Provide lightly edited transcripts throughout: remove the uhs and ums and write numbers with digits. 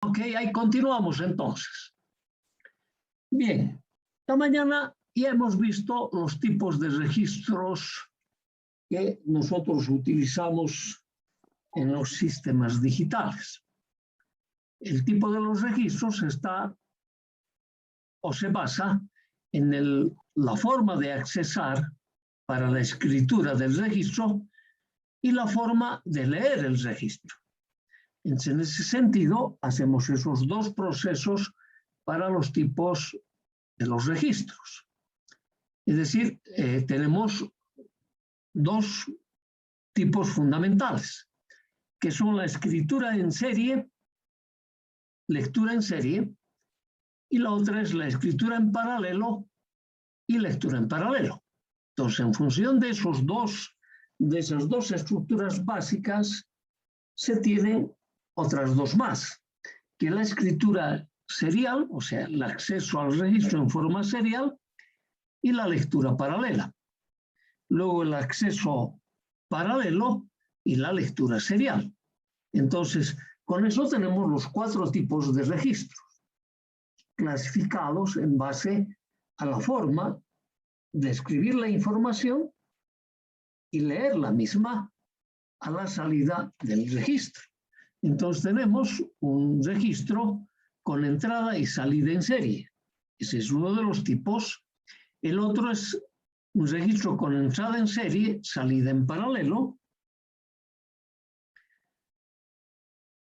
Ok, ahí continuamos entonces. Bien, esta mañana ya hemos visto los tipos de registros que nosotros utilizamos en los sistemas digitales. El tipo de los registros está o se basa en la forma de accesar para la escritura del registro y la forma de leer el registro. En ese sentido, hacemos esos dos procesos para los tipos de los registros. Es decir, tenemos dos tipos fundamentales, que son la escritura en serie, lectura en serie, y la otra es la escritura en paralelo y lectura en paralelo. Entonces, en función de esas dos estructuras básicas, se tienen otras dos más, que la escritura serial, o sea, el acceso al registro en forma serial, y la lectura paralela. Luego el acceso paralelo y la lectura serial. Entonces, con eso tenemos los 4 tipos de registros, clasificados en base a la forma de escribir la información y leer la misma a la salida del registro. Entonces tenemos un registro con entrada y salida en serie. Ese es uno de los tipos. El otro es un registro con entrada en serie, salida en paralelo.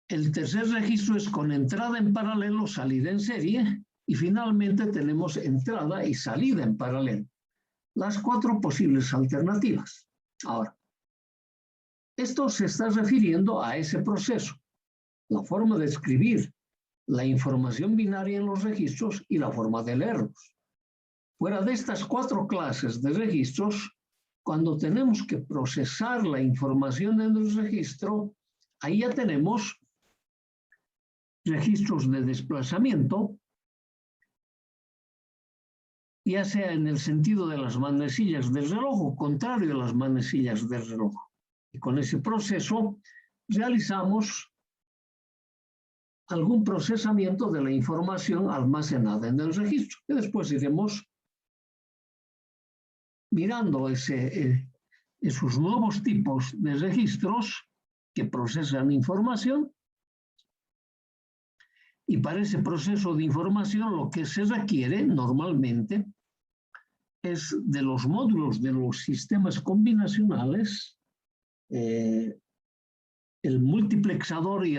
El tercer registro es con entrada en paralelo, salida en serie. Y finalmente tenemos entrada y salida en paralelo. Las 4 posibles alternativas. Ahora, esto se está refiriendo a ese proceso, la forma de escribir la información binaria en los registros y la forma de leerlos. Fuera de estas 4 clases de registros, cuando tenemos que procesar la información en el registro, ahí ya tenemos registros de desplazamiento, ya sea en el sentido de las manecillas del reloj o contrario a las manecillas del reloj. Y con ese proceso realizamos algún procesamiento de la información almacenada en el registro, que después iremos mirando esos nuevos tipos de registros que procesan información. Y para ese proceso de información lo que se requiere normalmente es de los módulos de los sistemas combinacionales, el multiplexador y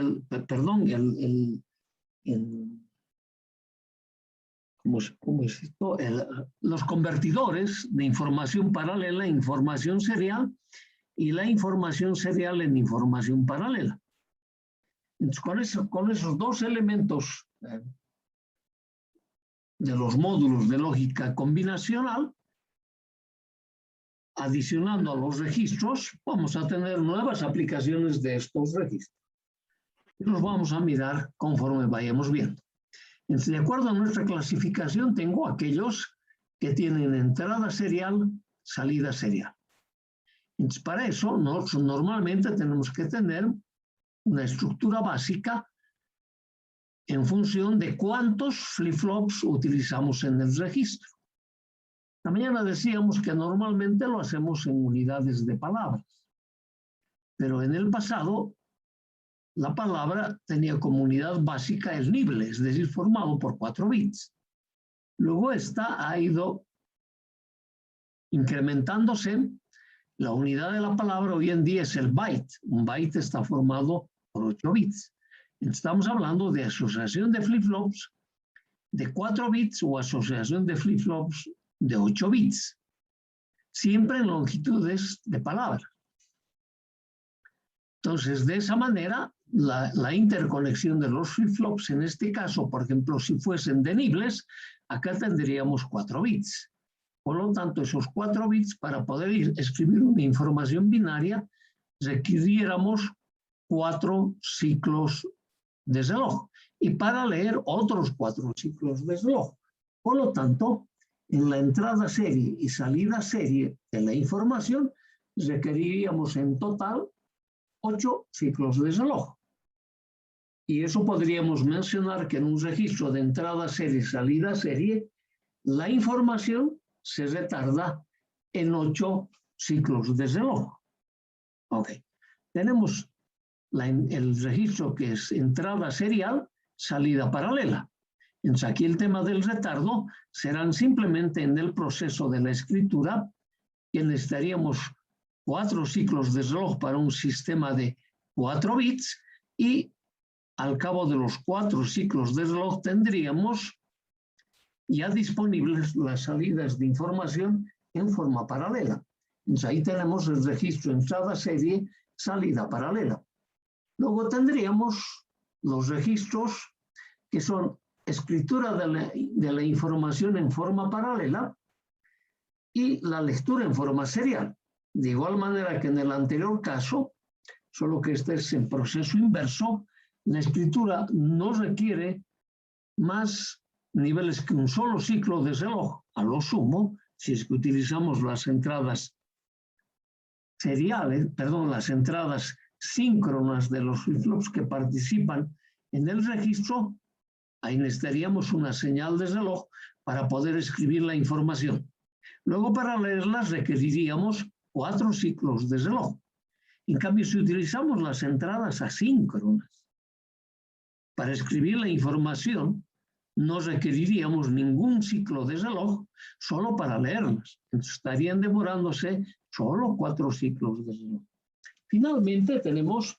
¿cómo es esto? Los convertidores de información paralela a información serial y la información serial en información paralela. Entonces, con esos dos elementos de los módulos de lógica combinacional, adicionando a los registros, vamos a tener nuevas aplicaciones de estos registros. Y los vamos a mirar conforme vayamos viendo. Entonces, de acuerdo a nuestra clasificación, tengo aquellos que tienen entrada serial, salida serial. Entonces, para eso, nosotros normalmente tenemos que tener una estructura básica en función de cuántos flip-flops utilizamos en el registro. Esta mañana decíamos que normalmente lo hacemos en unidades de palabras, pero en el pasado la palabra tenía como unidad básica el nible, es decir, formado por 4 bits. Luego esta ha ido incrementándose. La unidad de la palabra hoy en día es el byte. Un byte está formado por 8 bits. Estamos hablando de asociación de flip-flops de 4 bits o asociación de flip-flops de 8 bits. Siempre en longitudes de palabra. Entonces, de esa manera, la interconexión de los flip-flops, en este caso, por ejemplo, si fuesen de nibles, acá tendríamos 4 bits. Por lo tanto, esos 4 bits, para poder escribir una información binaria, requiriéramos 4 ciclos de reloj. Y para leer, otros 4 ciclos de reloj. Por lo tanto, en la entrada serie y salida serie de la información, requeriríamos en total 8 ciclos de reloj. Y eso podríamos mencionar que en un registro de entrada serie, salida serie, la información se retarda en 8 ciclos de reloj. Ok. Tenemos el registro que es entrada serial, salida paralela. Entonces aquí el tema del retardo serán simplemente en el proceso de la escritura, que necesitaríamos 4 ciclos de reloj para un sistema de 4 bits y al cabo de los 4 ciclos de reloj tendríamos ya disponibles las salidas de información en forma paralela. Entonces ahí tenemos el registro entrada serie, salida paralela. Luego tendríamos los registros que son escritura de la información en forma paralela y la lectura en forma serial. De igual manera que en el anterior caso, solo que este es en proceso inverso, la escritura no requiere más niveles que un solo ciclo de reloj, a lo sumo, si es que utilizamos las entradas seriales, perdón, las entradas síncronas de los flip-flops que participan en el registro, ahí necesitaríamos una señal de reloj para poder escribir la información. Luego, para leerlas requeriríamos 4 ciclos de reloj. En cambio, si utilizamos las entradas asíncronas para escribir la información, no requeriríamos ningún ciclo de reloj solo para leerlas. Entonces, estarían demorándose solo 4 ciclos de reloj. Finalmente, tenemos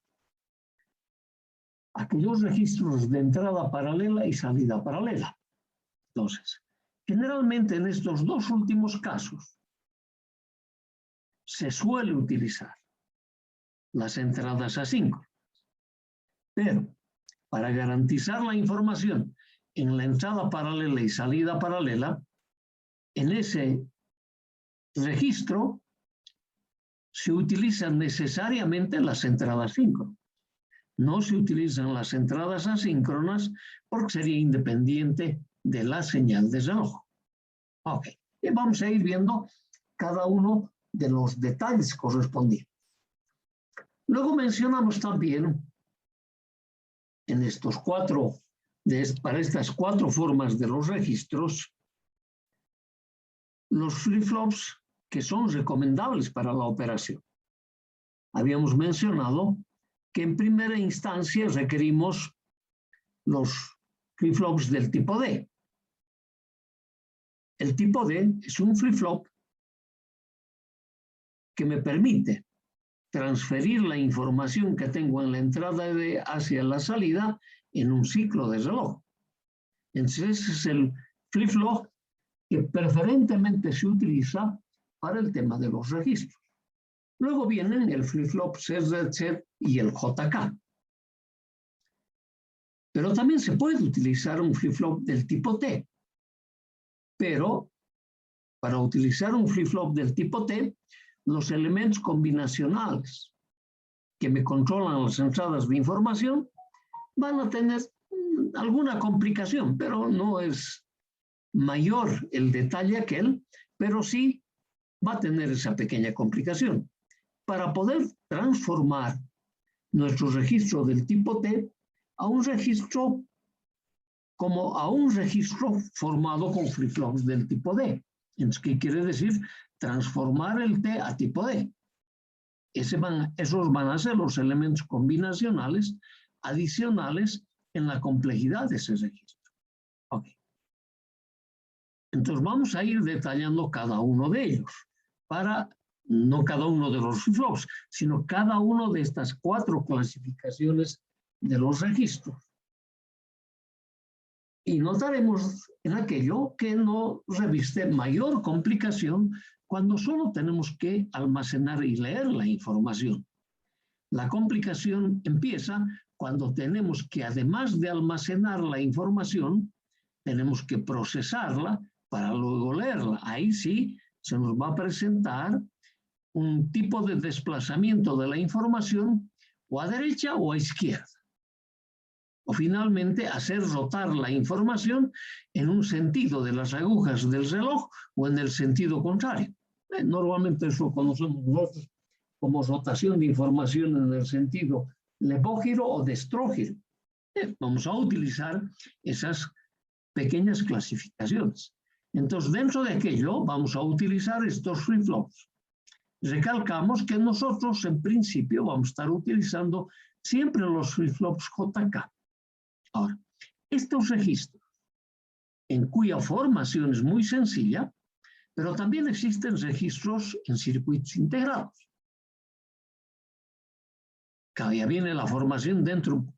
aquellos registros de entrada paralela y salida paralela. Entonces, generalmente en estos 2 últimos casos se suele utilizar las entradas asíncronas. Pero para garantizar la información en la entrada paralela y salida paralela, en ese registro se utilizan necesariamente las entradas síncronas. No se utilizan las entradas asíncronas porque sería independiente de la señal de reloj. Ok, y vamos a ir viendo cada uno de los detalles correspondientes. Luego mencionamos también en estos 4, para estas 4 formas de los registros, los flip-flops que son recomendables para la operación. Habíamos mencionado que en primera instancia requerimos los flip-flops del tipo D. El tipo D es un flip-flop que me permite transferir la información que tengo en la entrada D hacia la salida en un ciclo de reloj. Entonces, ese es el flip-flop que preferentemente se utiliza para el tema de los registros. Luego vienen el flip-flop ZZ y el JK. Pero también se puede utilizar un flip-flop del tipo T. Pero para utilizar un flip-flop del tipo T, los elementos combinacionales que me controlan las entradas de información van a tener alguna complicación, pero no es mayor el detalle aquel, pero sí va a tener esa pequeña complicación. Para poder transformar nuestro registro del tipo T a un registro formado con flip-flops del tipo D. Entonces, ¿qué quiere decir? Transformar el T a tipo D. Esos van a ser los elementos combinacionales adicionales en la complejidad de ese registro. Ok. Entonces vamos a ir detallando cada uno de ellos, no cada uno de los flip-flops, sino cada uno de estas 4 clasificaciones de los registros. Y notaremos en aquello que no reviste mayor complicación cuando solo tenemos que almacenar y leer la información. La complicación empieza cuando tenemos que, además de almacenar la información, tenemos que procesarla para luego leerla. Ahí sí se nos va a presentar un tipo de desplazamiento de la información o a derecha o a izquierda. O finalmente hacer rotar la información en un sentido de las agujas del reloj o en el sentido contrario. Normalmente eso conocemos nosotros como rotación de información en el sentido levógiro o destrógiro. Vamos a utilizar esas pequeñas clasificaciones. Entonces, dentro de aquello, vamos a utilizar estos flip-flops. Recalcamos que nosotros, en principio, vamos a estar utilizando siempre los flip-flops JK. Ahora, estos registros, en cuya formación es muy sencilla, pero también existen registros en circuitos integrados. Ya viene la formación dentro de un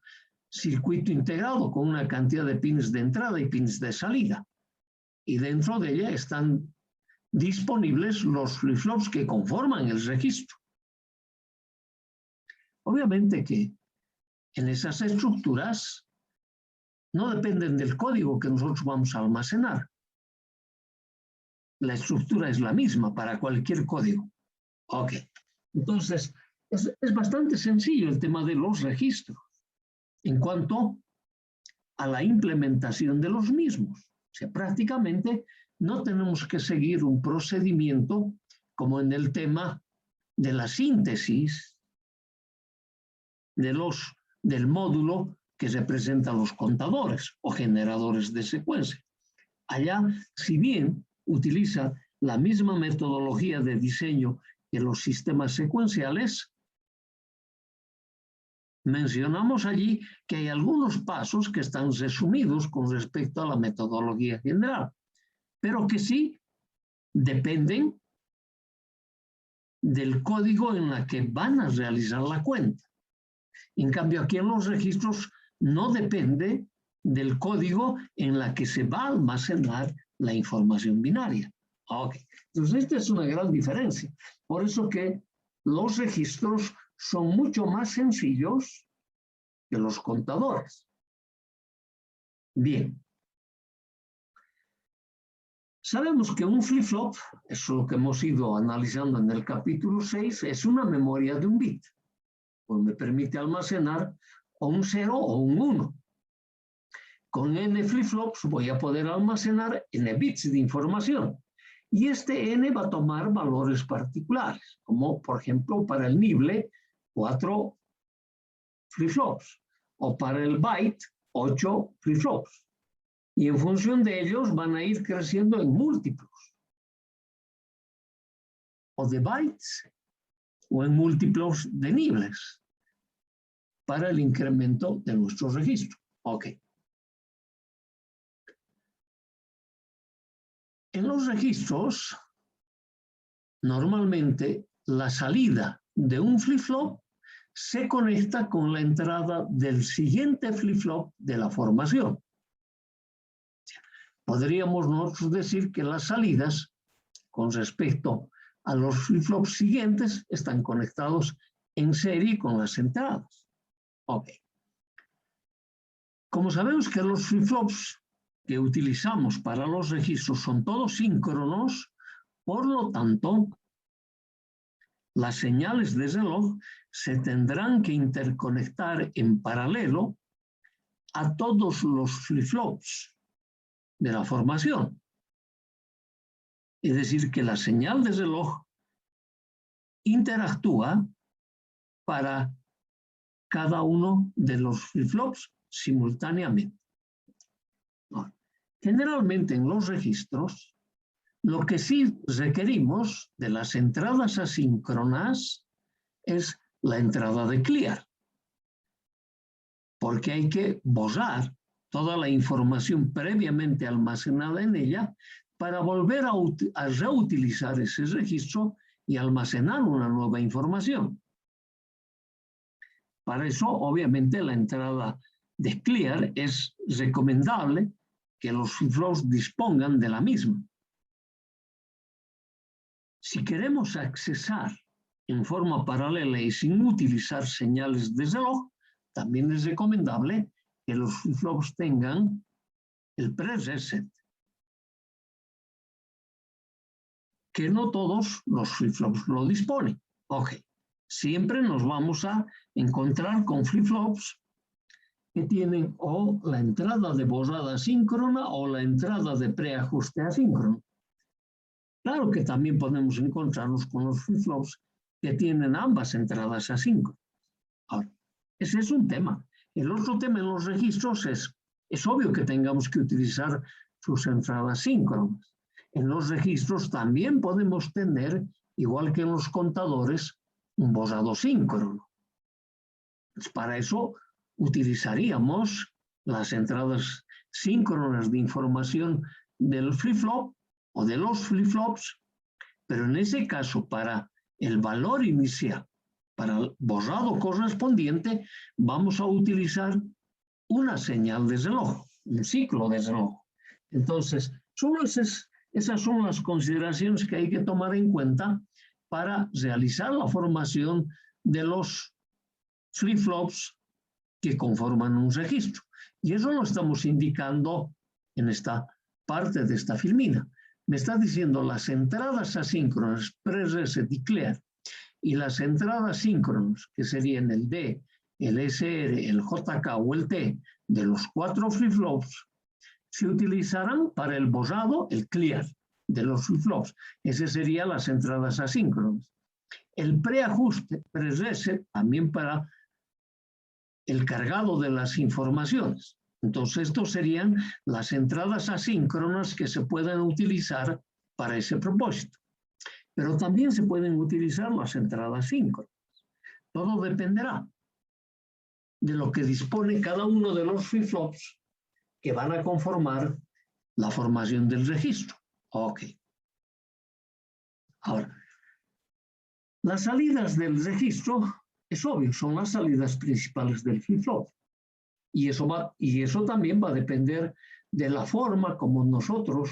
circuito integrado con una cantidad de pins de entrada y pins de salida. Y dentro de ella están disponibles los flip-flops que conforman el registro. Obviamente que en esas estructuras no dependen del código que nosotros vamos a almacenar. La estructura es la misma para cualquier código. Ok. Entonces, es bastante sencillo el tema de los registros en cuanto a la implementación de los mismos. O sea, prácticamente no tenemos que seguir un procedimiento como en el tema de la síntesis del módulo que representa los contadores o generadores de secuencia. Allá, si bien utiliza la misma metodología de diseño que los sistemas secuenciales, mencionamos allí que hay algunos pasos que están resumidos con respecto a la metodología general, pero que sí dependen del código en la que van a realizar la cuenta. En cambio, aquí en los registros no depende del código en la que se va a almacenar la información binaria. Okay. Entonces, esta es una gran diferencia. Por eso que los registros son mucho más sencillos que los contadores. Bien. Sabemos que un flip-flop, eso es lo que hemos ido analizando en el capítulo 6, es una memoria de un bit, pues me permite almacenar o un 0 o un 1. Con n flip-flops voy a poder almacenar n bits de información. Y este n va a tomar valores particulares, como por ejemplo para el nible 4 flip-flops, o para el byte 8 flip-flops. Y en función de ellos van a ir creciendo en múltiplos, o de bytes, o en múltiplos de niveles, para el incremento de nuestro registro. Ok. En los registros, normalmente la salida de un flip-flop se conecta con la entrada del siguiente flip-flop de la formación. Podríamos nosotros decir que las salidas con respecto a los flip-flops siguientes están conectados en serie con las entradas. Ok. Como sabemos que los flip-flops que utilizamos para los registros son todos síncronos, por lo tanto, las señales de reloj se tendrán que interconectar en paralelo a todos los flip-flops de la formación. Es decir, que la señal de reloj interactúa para cada uno de los flip-flops simultáneamente. Generalmente en los registros, lo que sí requerimos de las entradas asíncronas es la entrada de clear, porque hay que borrar toda la información previamente almacenada en ella para volver a reutilizar ese registro y almacenar una nueva información. Para eso, obviamente, la entrada de clear es recomendable que los flip-flops dispongan de la misma. Si queremos accesar en forma paralela y sin utilizar señales de reloj, también es recomendable que los flip-flops tengan el pre-reset. Que no todos los flip-flops lo disponen. Ok, siempre nos vamos a encontrar con flip-flops que tienen o la entrada de borrada asíncrona o la entrada de preajuste asíncrono. Claro que también podemos encontrarnos con los flip-flops que tienen ambas entradas asíncronas. Ahora, ese es un tema El otro tema en los registros es obvio que tengamos que utilizar sus entradas síncronas. En los registros también podemos tener, igual que en los contadores, un borrado síncrono. Pues para eso utilizaríamos las entradas síncronas de información del flip-flop o de los flip-flops, pero en ese caso, para el valor inicial, para el borrado correspondiente, vamos a utilizar una señal de reloj, un ciclo de reloj. Entonces, solo esas son las consideraciones que hay que tomar en cuenta para realizar la formación de los flip-flops que conforman un registro. Y eso lo estamos indicando en esta parte de esta filmina. Me está diciendo las entradas asíncronas, pre-reset y clear, y las entradas síncronas, que serían el D, el SR, el JK o el T, de los 4 flip-flops, se utilizarán para el borrado, el clear, de los flip-flops. Esas serían las entradas asíncronas. El preajuste, pre-reset, también para el cargado de las informaciones. Entonces, estos serían las entradas asíncronas que se pueden utilizar para ese propósito. Pero también se pueden utilizar las entradas síncronas. Todo dependerá de lo que dispone cada uno de los flip-flops que van a conformar la formación del registro. Ok. Ahora, las salidas del registro, es obvio, son las salidas principales del flip-flop. Y eso también va a depender de la forma como nosotros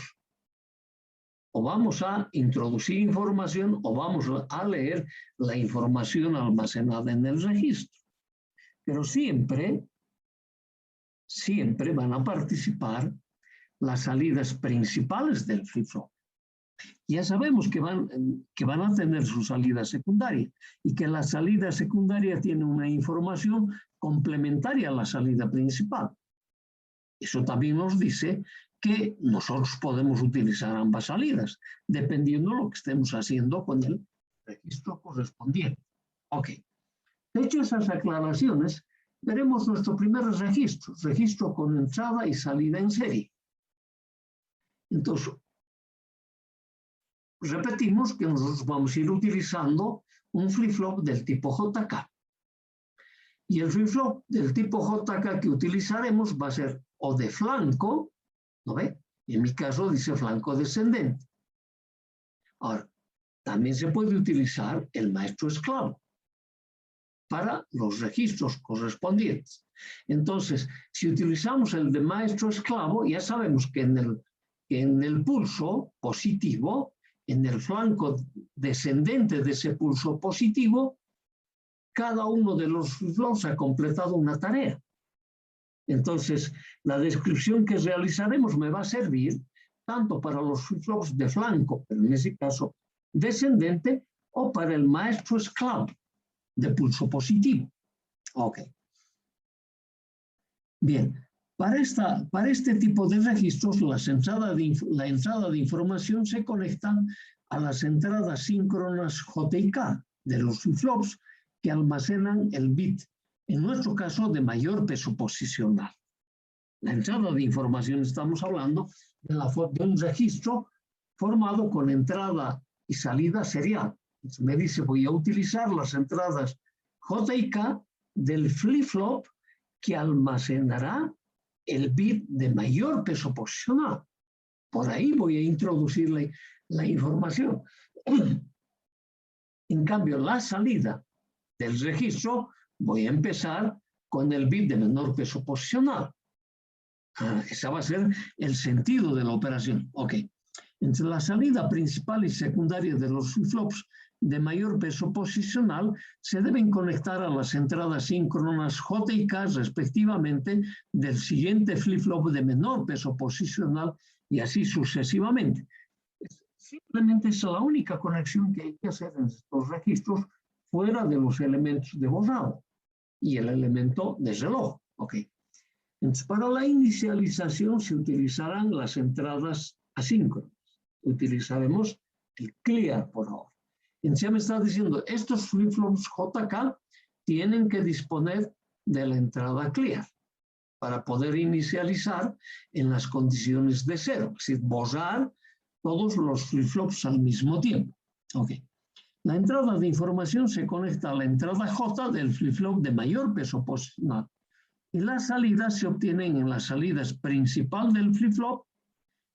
o vamos a introducir información o vamos a leer la información almacenada en el registro. Pero siempre van a participar las salidas principales del flip-flop. Ya sabemos que van a tener su salida secundaria y que la salida secundaria tiene una información complementaria a la salida principal. Eso también nos dice que nosotros podemos utilizar ambas salidas, dependiendo de lo que estemos haciendo con el registro correspondiente. Ok. Hecho esas aclaraciones, veremos nuestro primer registro con entrada y salida en serie. Entonces, repetimos que nosotros vamos a ir utilizando un flip-flop del tipo JK. Y el flip-flop del tipo JK que utilizaremos va a ser o de flanco, ¿no ve? En mi caso dice flanco descendente. Ahora, también se puede utilizar el maestro esclavo para los registros correspondientes. Entonces, si utilizamos el de maestro esclavo, ya sabemos que en el pulso positivo, en el flanco descendente de ese pulso positivo, cada uno de los flip-flops ha completado una tarea. Entonces, la descripción que realizaremos me va a servir tanto para los flip-flops de flanco, pero en ese caso descendente, o para el maestro esclavo de pulso positivo. Ok. Bien, para este tipo de registros, la entrada de información se conecta a las entradas síncronas J y K de los flip-flops que almacenan el bit, en nuestro caso, de mayor peso posicional. La entrada de información, estamos hablando de un registro formado con entrada y salida serial. Entonces me dice, voy a utilizar las entradas J y K del flip-flop que almacenará el bit de mayor peso posicional. Por ahí voy a introducir la información. En cambio, la salida del registro, voy a empezar con el bit de menor peso posicional. Ese va a ser el sentido de la operación. Ok. Entre la salida principal y secundaria de los flip-flops de mayor peso posicional se deben conectar a las entradas síncronas J y K respectivamente del siguiente flip-flop de menor peso posicional y así sucesivamente. Simplemente es la única conexión que hay que hacer en estos registros fuera de los elementos de borrado y el elemento de reloj. Okay. Entonces, para la inicialización se utilizarán las entradas asíncronas. Utilizaremos el clear por ahora. Entonces ya me está diciendo, estos flip-flops JK tienen que disponer de la entrada clear para poder inicializar en las condiciones de cero, es decir, borrar todos los flip-flops al mismo tiempo. Okay. La entrada de información se conecta a la entrada J del flip-flop de mayor peso posicional y las salidas se obtienen en las salidas principal del flip-flop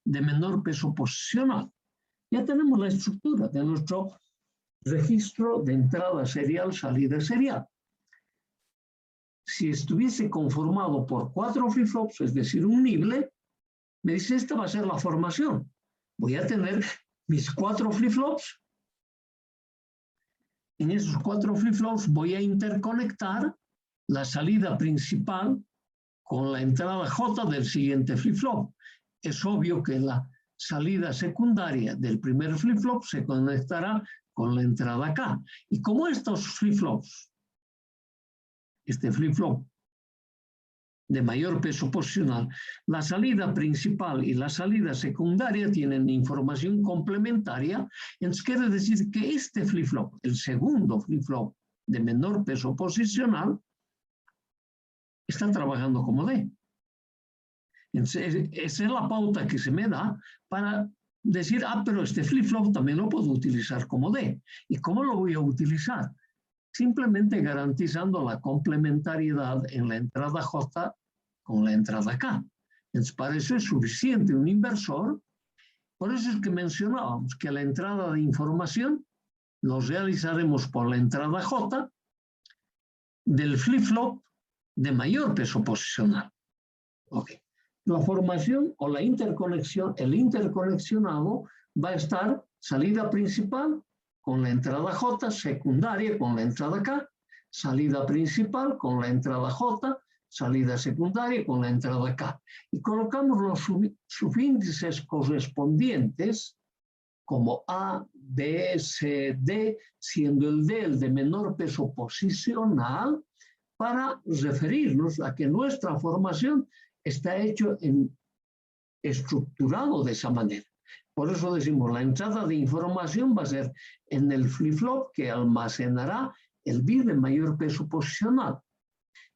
de menor peso posicional. Ya tenemos la estructura de nuestro registro de entrada serial, salida serial. Si estuviese conformado por 4 flip-flops, es decir, un nible, me dice, esta va a ser la formación. Voy a tener mis 4 flip-flops. En esos 4 flip-flops voy a interconectar la salida principal con la entrada J del siguiente flip-flop. Es obvio que la salida secundaria del primer flip-flop se conectará con la entrada K. Y como estos flip-flops, este flip-flop de mayor peso posicional, la salida principal y la salida secundaria tienen información complementaria, entonces quiere decir que este flip-flop, el segundo flip-flop de menor peso posicional, está trabajando como D. Entonces, esa es la pauta que se me da para decir, pero este flip-flop también lo puedo utilizar como D. ¿Y cómo lo voy a utilizar? Simplemente garantizando la complementariedad en la entrada J con la entrada K. Entonces, para eso es suficiente un inversor. Por eso es que mencionábamos que la entrada de información lo realizaremos por la entrada J del flip-flop de mayor peso posicional. Okay. La formación o la interconexión, el interconexionado va a estar salida principal con la entrada J, secundaria con la entrada K, salida principal con la entrada J, salida secundaria con la entrada K. Y colocamos los subíndices correspondientes como A, B, C, D, siendo el D el de menor peso posicional, para referirnos a que nuestra formación está estructurado de esa manera. Por eso decimos, la entrada de información va a ser en el flip-flop que almacenará el bit de mayor peso posicional.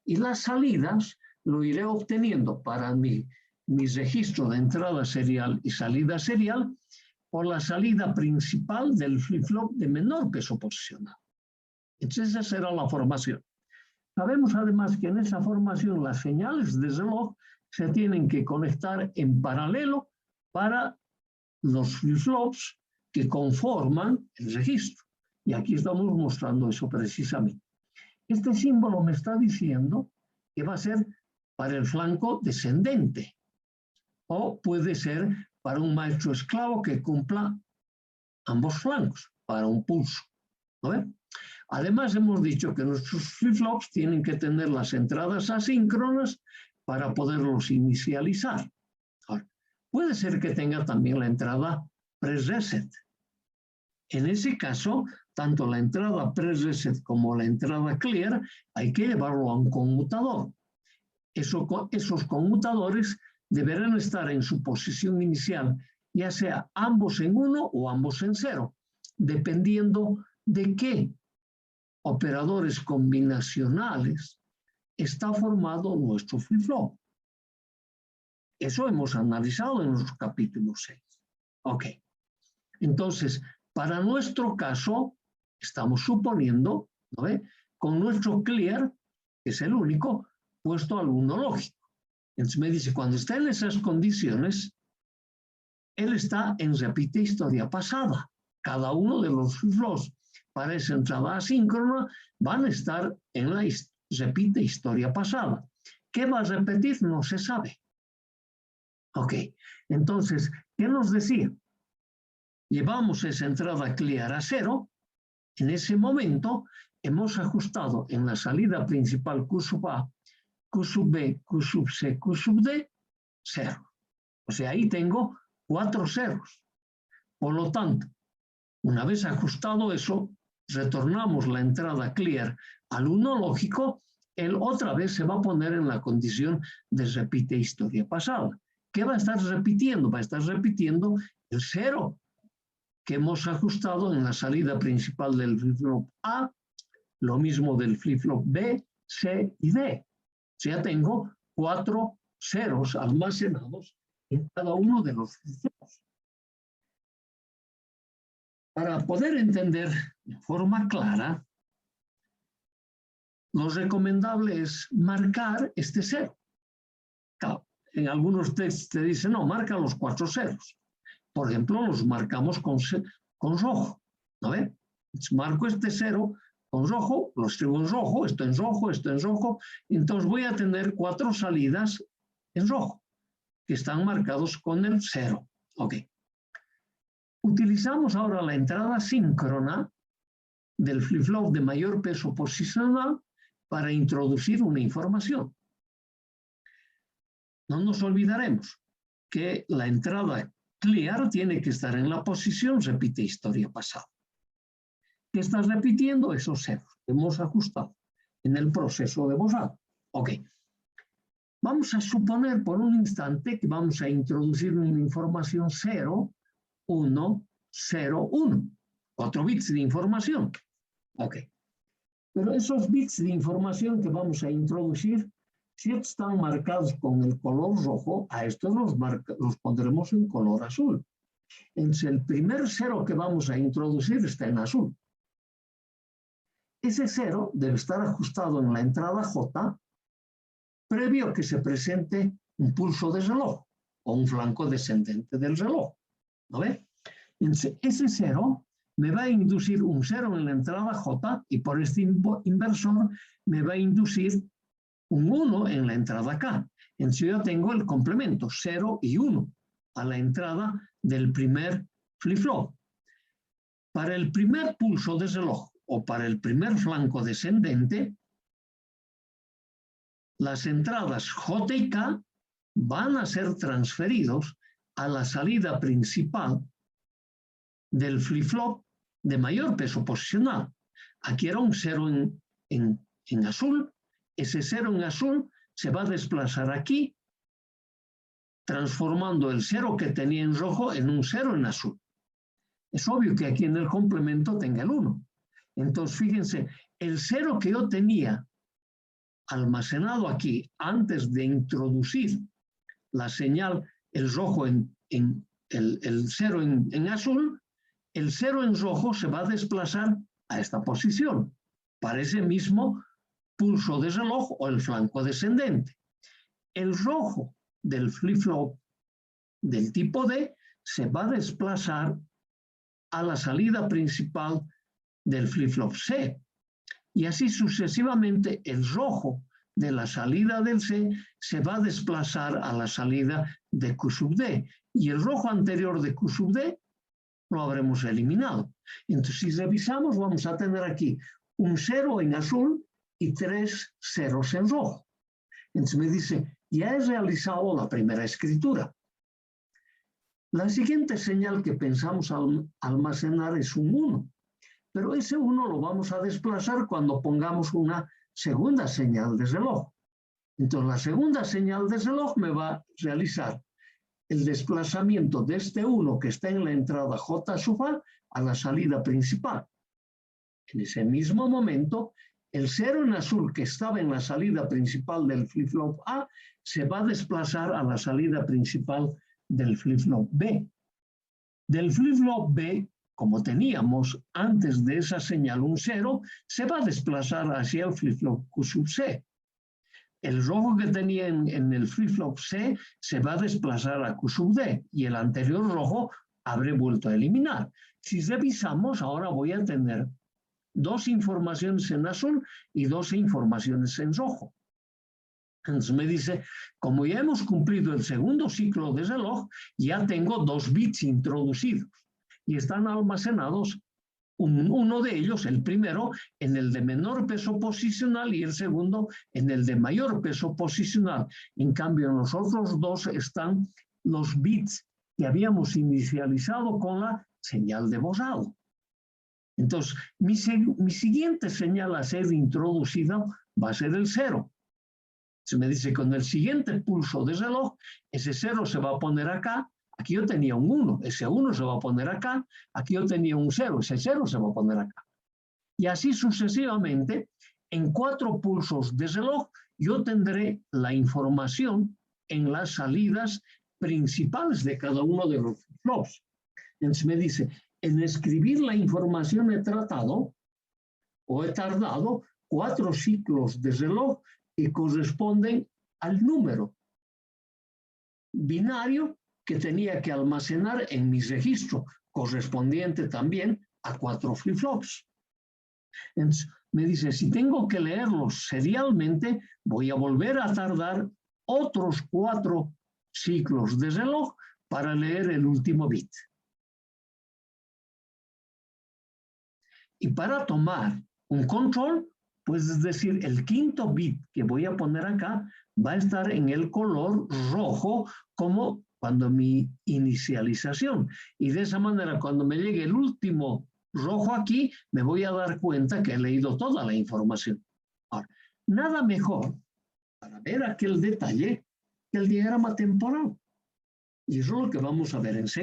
Y las salidas lo iré obteniendo para mi registro de entrada serial y salida serial por la salida principal del flip-flop de menor peso posicional. Entonces esa será la formación. Sabemos además que en esa formación las señales de reloj se tienen que conectar en paralelo para los flip-flops que conforman el registro. Y aquí estamos mostrando eso precisamente. Este símbolo me está diciendo que va a ser para el flanco descendente o puede ser para un maestro esclavo que cumpla ambos flancos, para un pulso. ¿No ven? Además, hemos dicho que nuestros flip-flops tienen que tener las entradas asíncronas para poderlos inicializar. Ahora, puede ser que tenga también la entrada pre-reset. En ese caso, tanto la entrada pre-reset como la entrada clear hay que llevarlo a un conmutador. Esos conmutadores deberán estar en su posición inicial, ya sea ambos en 1 o ambos en 0, dependiendo de qué operadores combinacionales está formado nuestro flip-flop. Eso hemos analizado en los capítulos 6. Ok. Entonces, para nuestro caso, estamos suponiendo, ¿no ve? Con nuestro clear, que es el único, puesto al 1 lógico. Entonces me dice, cuando está en esas condiciones, él está en repite historia pasada. Cada uno de los flip-flops para esa entrada asíncrona van a estar en la repite historia pasada. ¿Qué va a repetir? No se sabe. Ok, entonces, ¿qué nos decía? Llevamos esa entrada clear a 0. En ese momento hemos ajustado en la salida principal Q sub A, Q sub B, Q sub C, Q sub D, 0. O sea, ahí tengo 4 ceros. Por lo tanto, una vez ajustado eso, retornamos la entrada clear al 1 lógico, él otra vez se va a poner en la condición de repite historia pasada. ¿Qué va a estar repitiendo? Va a estar repitiendo el 0 que hemos ajustado en la salida principal del flip-flop A, lo mismo del flip-flop B C y D. O sea, tengo 4 ceros almacenados en cada uno de los flip-flops. Para poder entender de forma clara, lo recomendable es marcar este cero. Claro, en algunos textos te dicen, no, marca los 4 ceros. Por ejemplo, los marcamos con rojo. ¿No ven? Marco este cero con rojo, lo escribo en rojo, esto en rojo, esto en rojo. Entonces voy a tener 4 salidas en rojo, que están marcados con el 0. Ok. Utilizamos ahora la entrada síncrona del flip-flop de mayor peso posicional para introducir una información. No nos olvidaremos que la entrada clear tiene que estar en la posición repite historia pasada. ¿Qué estás repitiendo? Esos ceros que hemos ajustado en el proceso de borrado. Ok. Vamos a suponer por un instante que vamos a introducir una información 0, 1, 0, 1. 4 bits de información. Ok. Pero esos bits de información que vamos a introducir, si están marcados con el color rojo, a estos los pondremos en color azul. Entonces, el primer 0 que vamos a introducir está en azul. Ese 0 debe estar ajustado en la entrada J previo a que se presente un pulso de reloj o un flanco descendente del reloj. ¿No ve? Entonces, ese 0 me va a inducir un 0 en la entrada J y por este inversor me va a inducir un 1 en la entrada K. Entonces yo tengo el complemento 0 y 1 a la entrada del primer flip-flop. Para el primer pulso de reloj o para el primer flanco descendente, las entradas J y K van a ser transferidos a la salida principal del flip-flop de mayor peso posicional. Aquí era un 0 en azul. Ese 0 en azul se va a desplazar aquí, transformando el 0 que tenía en rojo en un 0 en azul. Es obvio que aquí en el complemento tenga el 1. Entonces, fíjense, el 0 que yo tenía almacenado aquí antes de introducir la señal, el rojo el 0 en azul, el 0 en rojo se va a desplazar a esta posición, para ese mismo pulso de reloj o el flanco descendente. El rojo del flip-flop del tipo D se va a desplazar a la salida principal del flip-flop C. Y así sucesivamente el rojo de la salida del C se va a desplazar a la salida de Q sub D. Y el rojo anterior de Q sub D lo habremos eliminado. Entonces, si revisamos, vamos a tener aquí un 0 en azul y 3 ceros en rojo. Entonces me dice, ya he realizado la primera escritura. La siguiente señal que pensamos almacenar es un 1. Pero ese 1 lo vamos a desplazar cuando pongamos una segunda señal de reloj. Entonces la segunda señal de reloj me va a realizar el desplazamiento de este 1 que está en la entrada J sub a la salida principal. En ese mismo momento, el 0 en azul que estaba en la salida principal del flip-flop A se va a desplazar a la salida principal del flip-flop B. Del flip-flop B, como teníamos antes de esa señal un 0, se va a desplazar hacia el flip-flop Q sub C. El rojo que tenía en el flip-flop C se va a desplazar a Q sub D y el anterior rojo habré vuelto a eliminar. Si revisamos, ahora voy a tener 2 informaciones en azul y 2 informaciones en rojo. Entonces me dice, como ya hemos cumplido el segundo ciclo de reloj, ya tengo 2 bits introducidos y están almacenados, uno de ellos, el primero, en el de menor peso posicional y el segundo en el de mayor peso posicional. En cambio, en los otros 2 están los bits que habíamos inicializado con la señal de borrado. Entonces, mi siguiente señal a ser introducida va a ser el 0. Se me dice, con el siguiente pulso de reloj, ese 0 se va a poner acá. Aquí yo tenía un 1, ese 1 se va a poner acá. Aquí yo tenía un 0, ese 0 se va a poner acá. Y así sucesivamente, en 4 pulsos de reloj yo tendré la información en las salidas principales de cada uno de los flip-flops. Entonces me dice, en escribir la información he tardado 4 ciclos de reloj que corresponden al número binario que tenía que almacenar en mi registro, correspondiente también a 4 flip-flops. Entonces, me dice, si tengo que leerlos serialmente, voy a volver a tardar otros 4 ciclos de reloj para leer el último bit. Y para tomar un control, pues es decir, el quinto bit que voy a poner acá va a estar en el color rojo como cuando mi inicialización. Y de esa manera, cuando me llegue el último rojo aquí, me voy a dar cuenta que he leído toda la información. Ahora, nada mejor para ver aquel detalle que el diagrama temporal. Y eso es lo que vamos a ver enseguida.